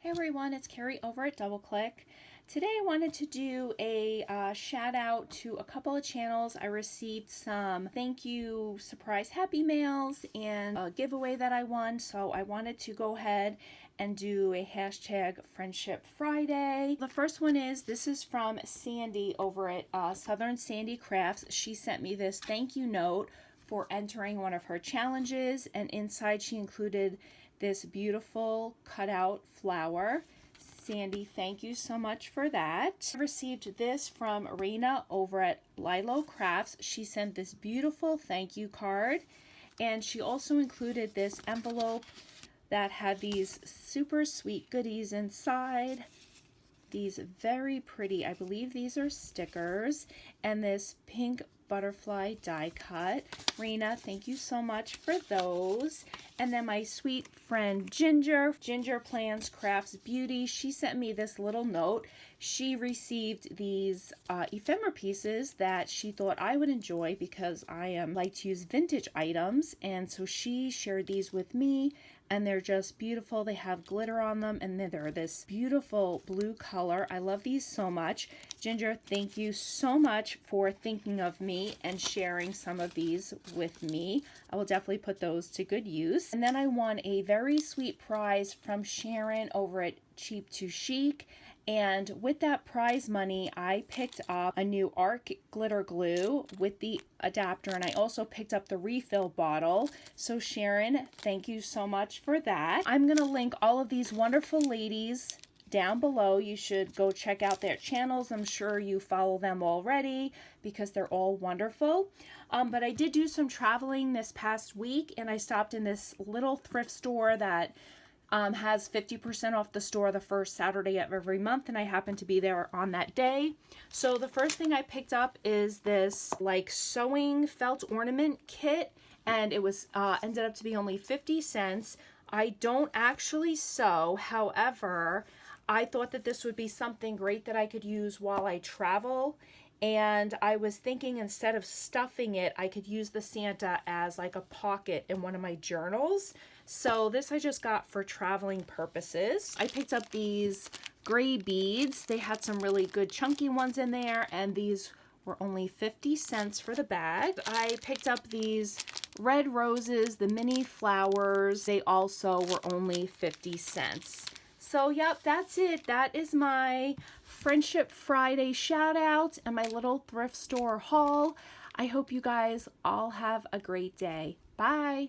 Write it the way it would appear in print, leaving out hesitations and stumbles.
Hey everyone, it's Carrie over at DoubleClick. Today I wanted to do a shout out to a couple of channels. I received some thank you surprise happy mails and a giveaway that I won, so I wanted to go ahead and do a hashtag Friendship Friday. The first one is, this is from Sandy over at Southern Sandy Crafts. She sent me this thank you note for entering one of her challenges, and inside she included this beautiful cutout flower. Sandy, thank you so much for that. I received this from Rena over at Lilo Crafts. She sent this beautiful thank you card, and she also included this envelope that had these super sweet goodies inside. These very pretty, I believe these are stickers, and this pink butterfly die cut. Rena, thank you so much for those. And then my sweet friend Ginger Plans Crafts Beauty, she sent me this little note. She received these ephemera pieces that she thought I would enjoy because I like to use vintage items, and so she shared these with me, and they're just beautiful. They have glitter on them, and they're this beautiful blue color. I love these so much. Ginger, thank you so much for thinking of me and sharing some of these with me. I will definitely put those to good use. And then I won a very sweet prize from Sharon over at Cheap to Chic. And with that prize money, I picked up a new Arc glitter glue with the adapter, and I also picked up the refill bottle. So Sharon, thank you so much for that. I'm gonna link all of these wonderful ladies down below. You should go check out their channels. I'm sure you follow them already because they're all wonderful. But I did do some traveling this past week, and I stopped in this little thrift store that has 50% off the store the first Saturday of every month, and I happened to be there on that day. So the first thing I picked up is this like sewing felt ornament kit, and it was ended up to be only 50 cents. I don't actually sew, however, I thought that this would be something great that I could use while I travel. And I was thinking instead of stuffing it, I could use the Santa as like a pocket in one of my journals. So this I just got for traveling purposes. I picked up these gray beads. They had some really good chunky ones in there, and these were only 50 cents for the bag. I picked up these red roses, the mini flowers. They also were only 50 cents. So yep, that's it. That is my Friendship Friday shout out and my little thrift store haul. I hope you guys all have a great day. Bye.